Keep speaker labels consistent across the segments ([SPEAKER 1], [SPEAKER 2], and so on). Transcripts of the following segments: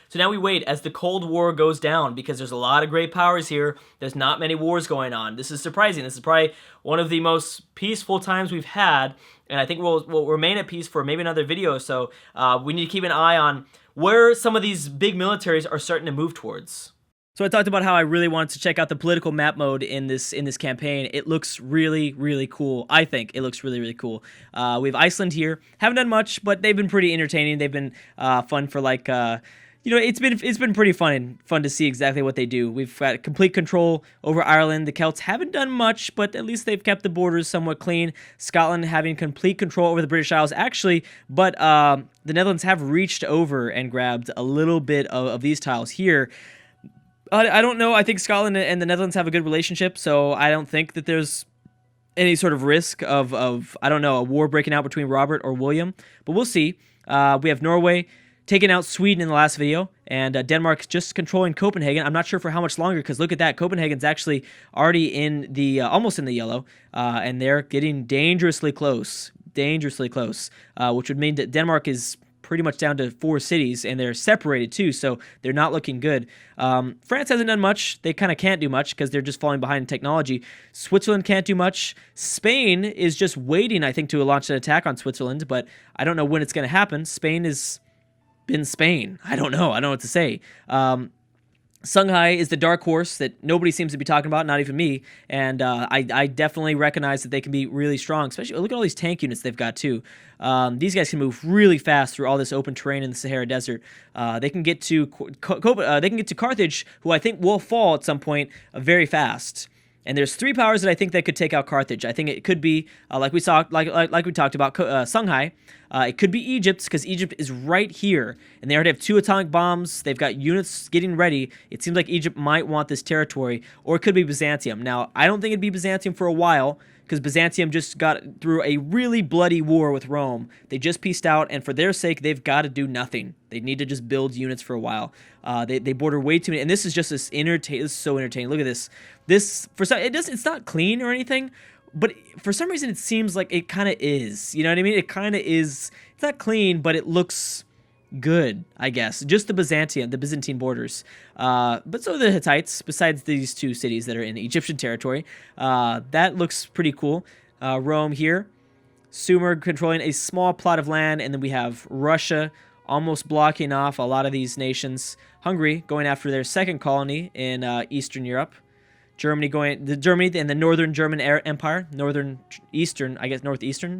[SPEAKER 1] So now we wait as the Cold War goes down, because there's a lot of great powers here. There's not many wars going on. This is surprising. This is probably one of the most peaceful times we've had, and I think we'll remain at peace for maybe another video. So we need to keep an eye on where some of these big militaries are starting to move towards. So I talked about how I really wanted to check out the political map mode in this campaign. It looks really, really cool. I think it looks really, really cool. We have Iceland here. Haven't done much, but they've been pretty entertaining. They've been fun for like, it's been pretty fun to see exactly what they do. We've got complete control over Ireland. The Celts haven't done much, but at least they've kept the borders somewhat clean. Scotland having complete control over the British Isles, actually, but the Netherlands have reached over and grabbed a little bit of these tiles here. I don't know. I think Scotland and the Netherlands have a good relationship, so I don't think that there's any sort of risk of I don't know, a war breaking out between Robert or William, but we'll see. We have Norway taking out Sweden in the last video, and Denmark just controlling Copenhagen. I'm not sure for how much longer, because look at that. Copenhagen's actually already in the almost in the yellow, and they're getting dangerously close, which would mean that Denmark is pretty much down to 4 cities, and they're separated too, so they're not looking good. France hasn't done much. They kind of can't do much because they're just falling behind in technology. Switzerland can't do much. Spain is just waiting, I think, to launch an attack on Switzerland, but I don't know when it's going to happen. Spain has been Spain. I don't know what to say. Songhai is the dark horse that nobody seems to be talking about, not even me, and I definitely recognize that they can be really strong, especially look at all these tank units they've got too. These guys can move really fast through all this open terrain in the Sahara Desert. They can get to Carthage, who I think will fall at some point very fast. And there's 3 powers that I think that could take out Carthage. I think it could be like we talked about Songhai. It could be Egypt, because Egypt is right here, and they already have 2 atomic bombs. They've got units getting ready. It seems like Egypt might want this territory, or it could be Byzantium. Now, I don't think it'd be Byzantium for a while, because Byzantium just got through a really bloody war with Rome. They just pieced out, and for their sake, they've got to do nothing. They need to just build units for a while. They border way too many, and this is just this entertaining. This is so entertaining. Look at this. This for some, it's not clean or anything, but for some reason it seems like it kind of is. You know what I mean? It kind of is. It's not clean, but it looks good, I guess. Just the Byzantine borders. But so are the Hittites, besides these 2 cities that are in Egyptian territory. That looks pretty cool. Rome here. Sumer controlling a small plot of land, and then we have Russia almost blocking off a lot of these nations. Hungary going after their second colony in Eastern Europe. Germany and the Northern German Empire, northeastern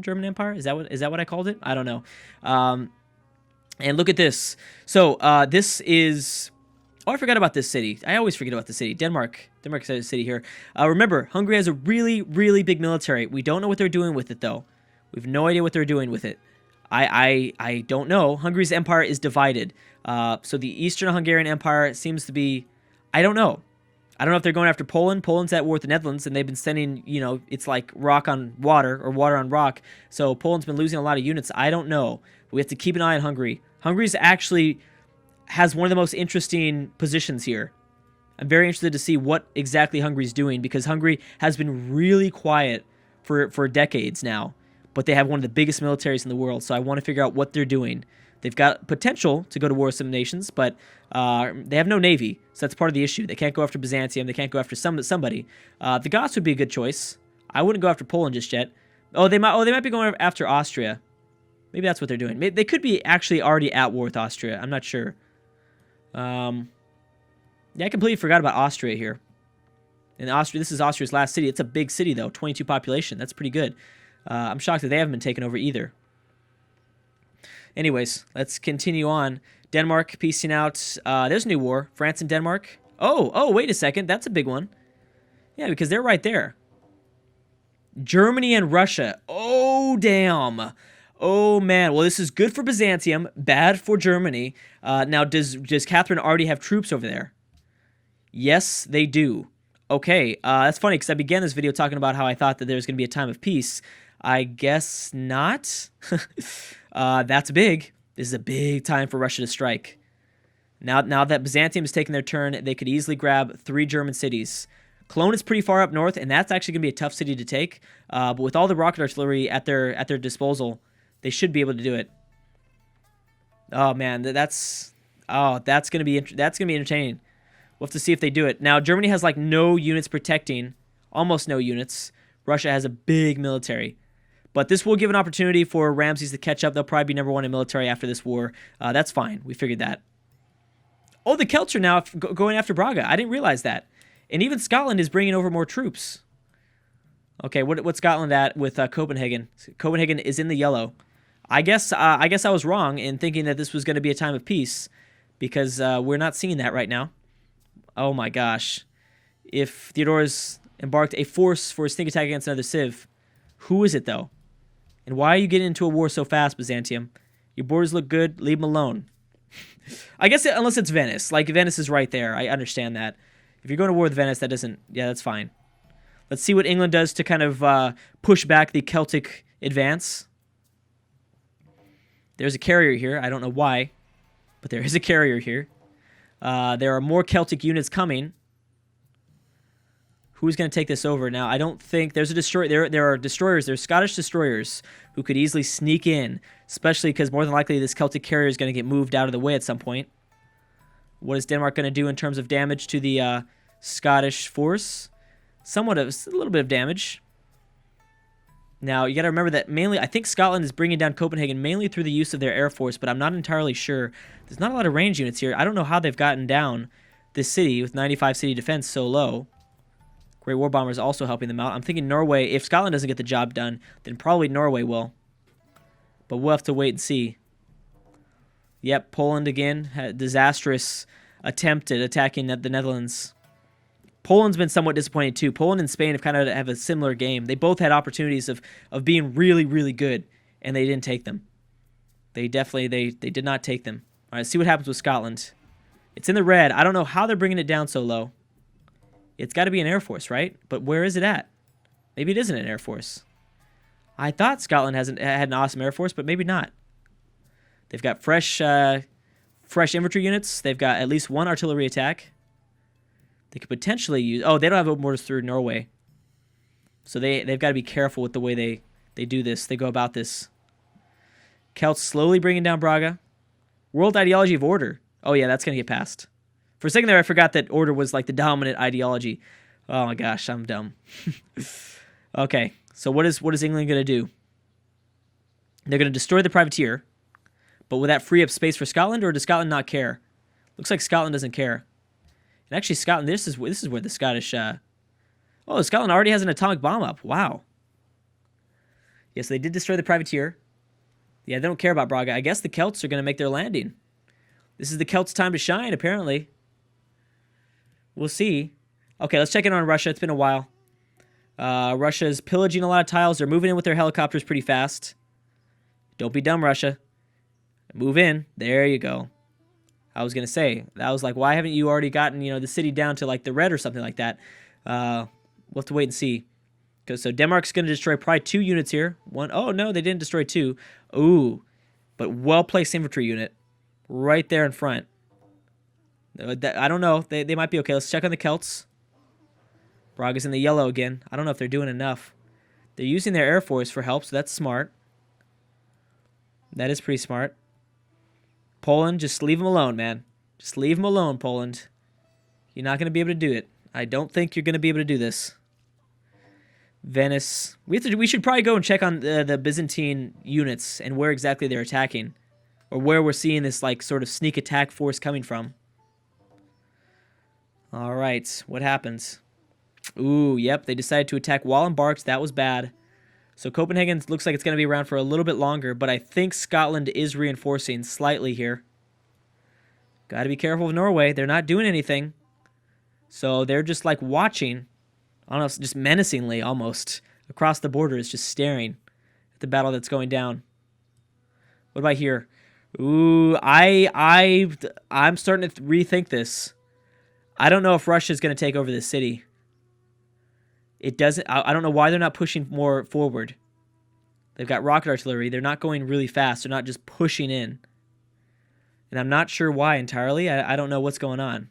[SPEAKER 1] German Empire. Is that what I called it? I don't know. And look at this. So this is. Oh, I forgot about this city. I always forget about the city. Denmark is a city here. Remember, Hungary has a really, really big military. We don't know what they're doing with it, though. We have no idea what they're doing with it. I don't know. Hungary's empire is divided. So the Eastern Hungarian Empire seems to be. I don't know. I don't know if they're going after Poland. Poland's at war with the Netherlands, and they've been sending, it's like rock on water or water on rock. So Poland's been losing a lot of units. I don't know. We have to keep an eye on Hungary. Hungary's actually has one of the most interesting positions here. I'm very interested to see what exactly Hungary's doing, because Hungary has been really quiet for decades now, but they have one of the biggest militaries in the world, so I want to figure out what they're doing. They've got potential to go to war with some nations, but they have no navy, so that's part of the issue. They can't go after Byzantium. They can't go after somebody. The Goths would be a good choice. I wouldn't go after Poland just yet. They might be going after Austria. Maybe that's what they're doing. They could be actually already at war with Austria. I'm not sure. Yeah, I completely forgot about Austria here. And this is Austria's last city. It's a big city, though. 22 population. That's pretty good. I'm shocked that they haven't been taken over either. Anyways, let's continue on. Denmark piecing out. There's a new war. France and Denmark. Oh, wait a second. That's a big one. Yeah, because they're right there. Germany and Russia. Oh, damn. Oh, man. Well, this is good for Byzantium, bad for Germany. Now, does Catherine already have troops over there? Yes, they do. Okay, that's funny, because I began this video talking about how I thought that there was going to be a time of peace. I guess not. That's big. This is a big time for Russia to strike. Now that Byzantium has taken their turn, they could easily grab 3 German cities. Cologne is pretty far up north, and that's actually going to be a tough city to take. But with all the rocket artillery at their disposal, they should be able to do it. Oh man, that's Oh, that's gonna be entertaining. We'll have to see if they do it. Now, Germany has like no units protecting, almost no units. Russia has a big military. But this will give an opportunity for Ramses to catch up. They'll probably be #1 in military after this war. That's fine. We figured that. Oh, the Celts are now going after Braga. I didn't realize that. And even Scotland is bringing over more troops. Okay, what's Scotland at with Copenhagen? Copenhagen is in the yellow. I guess I was wrong in thinking that this was going to be a time of peace because we're not seeing that right now. Oh my gosh. If Theodore's embarked a force for a sneak attack against another civ, who is it though? And why are you getting into a war so fast, Byzantium? Your borders look good. Leave them alone. I guess unless it's Venice. Like, Venice is right there. I understand that. If you're going to war with Venice, that doesn't... Yeah, that's fine. Let's see what England does to kind of push back the Celtic advance. There's a carrier here. I don't know why, but there is a carrier here. There are more Celtic units coming. Who's going to take this over? Now, I don't think there's a destroyer. There are destroyers. There's Scottish destroyers who could easily sneak in, especially because more than likely this Celtic carrier is going to get moved out of the way at some point. What is Denmark going to do in terms of damage to the Scottish force? A little bit of damage. Now, you got to remember that mainly, I think Scotland is bringing down Copenhagen mainly through the use of their air force, but I'm not entirely sure. There's not a lot of range units here. I don't know how they've gotten down this city with 95 city defense so low. Great War Bomber is also helping them out. I'm thinking Norway, if Scotland doesn't get the job done, then probably Norway will. But we'll have to wait and see. Yep, Poland again. Had a disastrous attempt at attacking the Netherlands. Poland's been somewhat disappointing too. Poland and Spain have a similar game. They both had opportunities of being really, really good, and they didn't take them. They did not take them. All right, see what happens with Scotland. It's in the red. I don't know how they're bringing it down so low. It's got to be an air force, right? But where is it at? Maybe it isn't an air force. I thought Scotland had an awesome air force, but maybe not. They've got fresh infantry units. They've got at least one artillery attack. They could potentially use... Oh, they don't have open borders through Norway. So they've got to be careful with the way they do this. They go about this. Celts slowly bringing down Braga. World ideology of order. Oh, yeah, that's going to get passed. For a second there, I forgot that order was like the dominant ideology. Oh my gosh, I'm dumb. Okay, so what is England going to do? They're going to destroy the privateer, but will that free up space for Scotland, or does Scotland not care? Looks like Scotland doesn't care. And actually, Scotland, this is where the Scottish... Oh, Scotland already has an atomic bomb up. Wow. Yes, they did destroy the privateer. Yeah, they don't care about Braga. I guess the Celts are going to make their landing. This is the Celts' time to shine, apparently. We'll see. Okay, let's check in on Russia. It's been a while. Russia's pillaging a lot of tiles. They're moving in with their helicopters pretty fast. Don't be dumb, Russia. Move in. There you go. I was going to say, that was like, why haven't you already gotten, the city down to like the red or something like that? We'll have to wait and see. So Denmark's going to destroy probably 2 units here. One. Oh, no, they didn't destroy 2. Ooh, but well-placed infantry unit right there in front. I don't know. They might be okay. Let's check on the Celts. Braga's in the yellow again. I don't know if they're doing enough. They're using their air force for help, so that's smart. That is pretty smart. Poland, just leave them alone, man. Just leave them alone, Poland. You're not going to be able to do it. I don't think you're going to be able to do this. Venice. We should probably go and check on the Byzantine units and where exactly they're attacking. Or where we're seeing this like sort of sneak attack force coming from. Alright, what happens? Ooh, yep, they decided to attack while embarked. That was bad. So Copenhagen looks like it's going to be around for a little bit longer, but I think Scotland is reinforcing slightly here. Got to be careful with Norway. They're not doing anything. So they're just like watching, I don't know, just menacingly almost, across the borders, just staring at the battle that's going down. What about here? Ooh, I'm starting to rethink this. I don't know if Russia's going to take over this city. It doesn't. I don't know why they're not pushing more forward. They've got rocket artillery. They're not going really fast. They're not just pushing in. And I'm not sure why entirely. I don't know what's going on.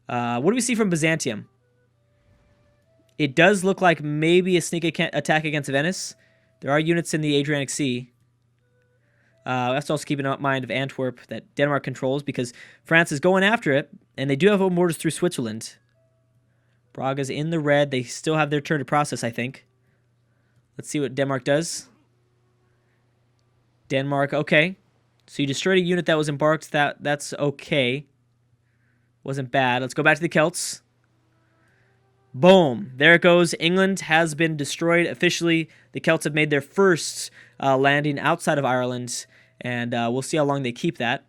[SPEAKER 1] What do we see from Byzantium? It does look like maybe a sneak attack against Venice. There are units in the Adriatic Sea. Let's also keep in mind of Antwerp that Denmark controls because France is going after it, and they do have open borders through Switzerland. Braga's in the red. They still have their turn to process, I think. Let's see what Denmark does. Denmark, okay. So you destroyed a unit that was embarked. That's okay. Wasn't bad. Let's go back to the Celts. Boom. There it goes. England has been destroyed officially. The Celts have made their first landing outside of Ireland, and we'll see how long they keep that.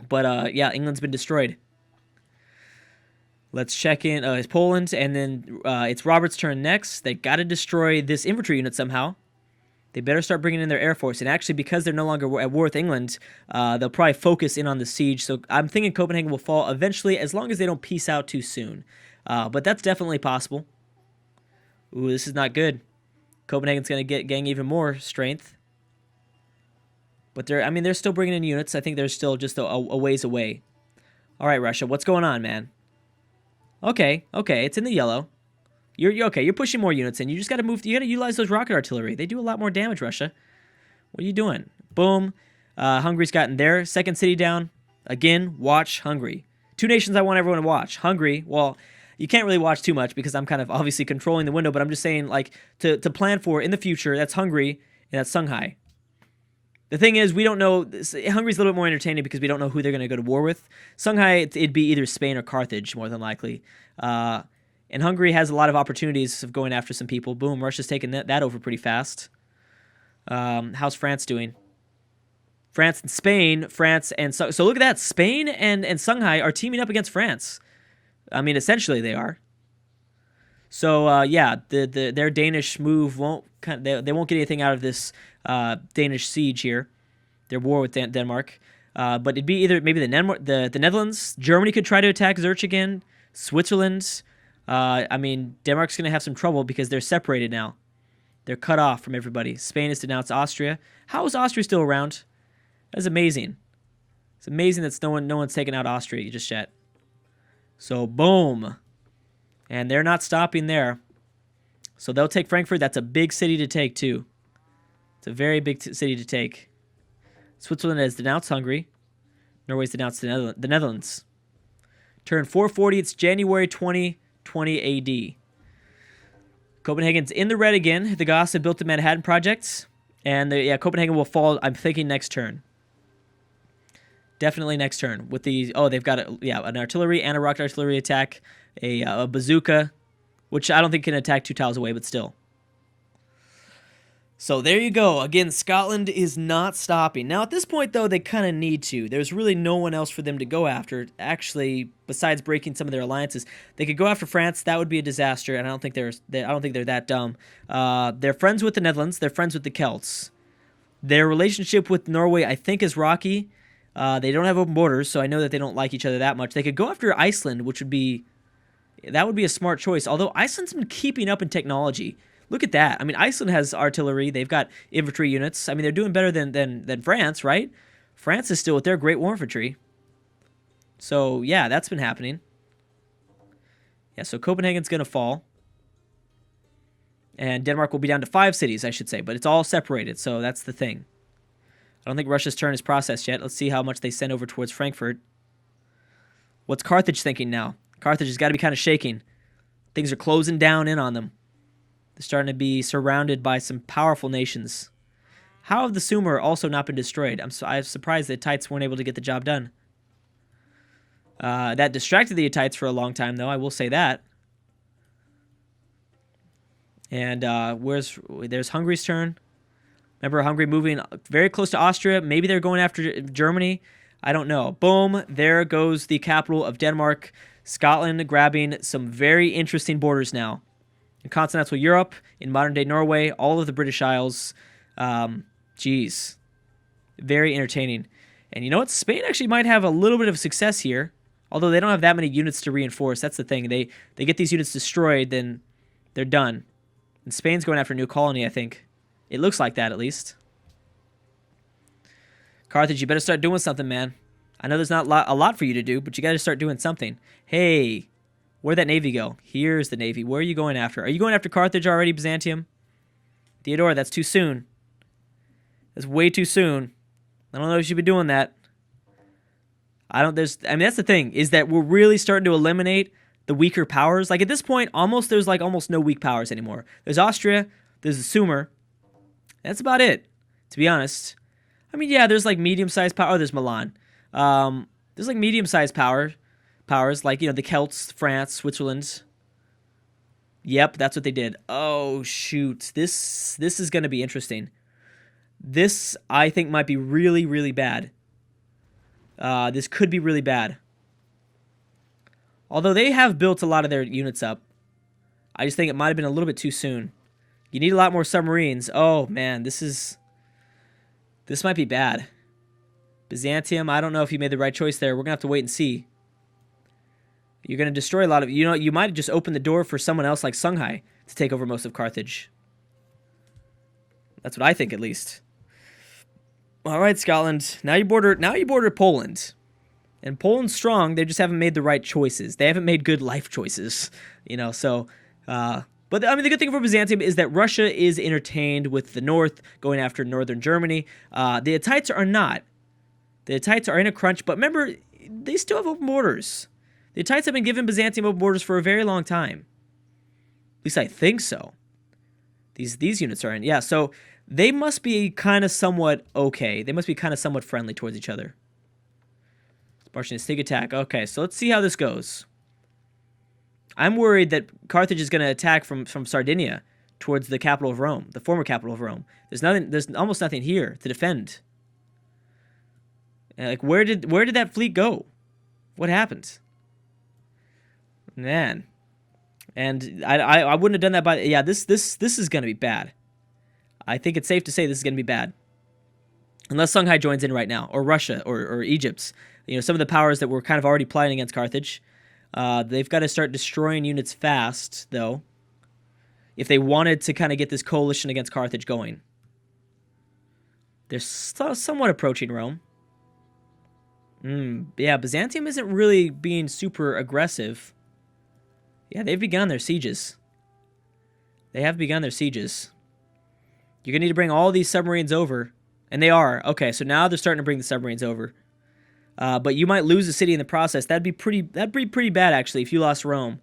[SPEAKER 1] But, yeah, England's been destroyed. Let's check in. It's Poland, and then it's Robert's turn next. They got to destroy this infantry unit somehow. They better start bringing in their air force. And actually, because they're no longer at war with England, they'll probably focus in on the siege. So I'm thinking Copenhagen will fall eventually, as long as they don't peace out too soon. But that's definitely possible. Ooh, this is not good. Copenhagen's going to gain even more strength. But they're still bringing in units. I think they're still just a ways away. All right, Russia, what's going on, man? Okay, it's in the yellow. You're okay. You're pushing more units in. You just got to move. You got to utilize those rocket artillery. They do a lot more damage, Russia. What are you doing? Boom. Hungary's gotten their second city down. Again, watch Hungary. Two nations I want everyone to watch. Hungary, well, you can't really watch too much because I'm kind of obviously controlling the window, but I'm just saying, like, to plan for in the future, that's Hungary and that's Shanghai. The thing is, we don't know. Hungary's a little bit more entertaining because we don't know who they're going to go to war with. Shanghai, it'd be either Spain or Carthage, more than likely. And Hungary has a lot of opportunities of going after some people. Boom, Russia's taking that over pretty fast. How's France doing? France and Spain. So look at that. Spain and Shanghai are teaming up against France. I mean, essentially they are. So yeah, their Danish move they won't get anything out of this Danish siege here. Their war with Denmark. But it'd be either maybe the Netherlands. Germany could try to attack Zurich again. Switzerland. I mean, Denmark's going to have some trouble because they're separated now. They're cut off from everybody. Spain has denounced Austria. How is Austria still around? That's amazing. It's amazing that no one's taken out Austria just yet. So, boom. And they're not stopping there. So they'll take Frankfurt. That's a big city to take, too. It's a very big city to take. Switzerland has denounced Hungary. Norway's denounced the Netherlands. Turn 440. It's January 2020 AD. Copenhagen's in the red again. The Goths have built the Manhattan Project. And Copenhagen will fall, I'm thinking, next turn. Definitely next turn. With these, they've got an artillery and a rocket artillery attack. A bazooka, which I don't think can attack 2 tiles away, but still. So there you go. Again, Scotland is not stopping. Now, at this point, though, they kind of need to. There's really no one else for them to go after, actually, besides breaking some of their alliances. They could go after France. That would be a disaster, and I don't think they're that dumb. They're friends with the Netherlands. They're friends with the Celts. Their relationship with Norway, I think, is rocky. They don't have open borders, so I know that they don't like each other that much. They could go after Iceland, which would be a smart choice. Although Iceland's been keeping up in technology. Look at that. I mean, Iceland has artillery. They've got infantry units. I mean, they're doing better than France, right? France is still with their great war infantry. So, yeah, that's been happening. Yeah, so Copenhagen's going to fall. And Denmark will be down to 5 cities, I should say. But it's all separated, so that's the thing. I don't think Russia's turn is processed yet. Let's see how much they send over towards Frankfurt. What's Carthage thinking now? Carthage has got to be kind of shaking. Things are closing down in on them. They're starting to be surrounded by some powerful nations. How have the Sumer also not been destroyed? I'm surprised the Hittites weren't able to get the job done. That distracted the Hittites for a long time, though. I will say that. And there's Hungary's turn. Remember, Hungary moving very close to Austria. Maybe they're going after Germany. I don't know. Boom. There goes the capital of Denmark. Scotland grabbing some very interesting borders now. In continental Europe, in modern-day Norway, all of the British Isles. Geez. Very entertaining. And you know what? Spain actually might have a little bit of success here. Although they don't have that many units to reinforce. That's the thing. They get these units destroyed, then they're done. And Spain's going after a new colony, I think. It looks like that, at least. Carthage, you better start doing something, man. I know there's not a lot for you to do, but you got to start doing something. Hey, where'd that navy go? Here's the navy. Where are you going after? Are you going after Carthage already, Byzantium? Theodore, that's too soon. That's way too soon. I don't know if you should be doing that. I mean, that's the thing, is that we're really starting to eliminate the weaker powers. Like, at this point, there's like almost no weak powers anymore. There's Austria, there's the Sumer. That's about it, to be honest. I mean, yeah, there's like medium-sized power. Oh, there's Milan. There's like medium-sized powers, like, you know, the Celts, France, Switzerland. Yep, that's what they did. Oh, shoot. This is going to be interesting. This, I think, might be really, really bad. This could be really bad. Although they have built a lot of their units up. I just think it might have been a little bit too soon. You need a lot more submarines. Oh, man, this might be bad. Byzantium, I don't know if you made the right choice there. We're going to have to wait and see. You're going to destroy a lot of... You know, you might have just opened the door for someone else like Songhai to take over most of Carthage. That's what I think, at least. All right, Scotland. Now you border Poland. And Poland's strong. They just haven't made the right choices. They haven't made good life choices. You know, so... but, I mean, the good thing for Byzantium is that Russia is entertained with the north going after northern Germany. The Hittites are not. The Hittites are in a crunch, but remember, they still have open borders. The Hittites have been giving Byzantium open borders for a very long time. At least I think so. These units are in. Yeah, so they must be kind of somewhat okay. They must be kind of somewhat friendly towards each other. Marching a sneak attack. Okay, so let's see how this goes. I'm worried that Carthage is going to attack from Sardinia towards the capital of Rome, the former capital of Rome. There's almost nothing here to defend. Like, where did that fleet go? What happened? Man. And I wouldn't have done that by... Yeah, this is going to be bad. I think it's safe to say this is going to be bad. Unless Songhai joins in right now, or Russia, or Egypt. You know, some of the powers that were kind of already plotting against Carthage. They've got to start destroying units fast, though, if they wanted to kind of get this coalition against Carthage going. They're somewhat approaching Rome. Yeah, Byzantium isn't really being super aggressive. Yeah, they've begun their sieges. They have begun their sieges. You're going to need to bring all these submarines over. And they are. Okay, so now they're starting to bring the submarines over. But you might lose the city in the process. That'd be pretty bad, actually, if you lost Rome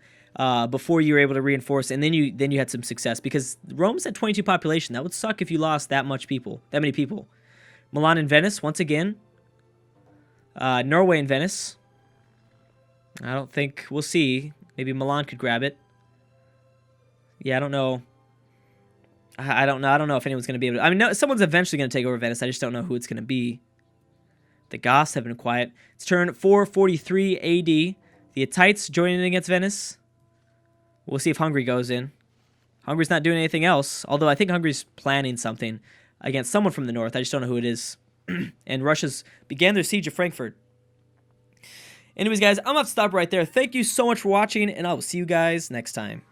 [SPEAKER 1] before you were able to reinforce, and then you had some success, because Rome's at 22 population. That would suck if you lost that many people. Milan and Venice once again. Norway and Venice. I don't think we'll see. Maybe Milan could grab it. Yeah, I don't know. I don't know if anyone's going to be able to... I mean, no, someone's eventually going to take over Venice. I just don't know who it's going to be. The Goths have been quiet. It's turn 443 AD. The Hittites joining in against Venice. We'll see if Hungary goes in. Hungary's not doing anything else, although I think Hungary's planning something against someone from the north. I just don't know who it is. And Russia's began their siege of Frankfurt. Anyways, guys, I'm going to stop right there. Thank you so much for watching, and I will see you guys next time.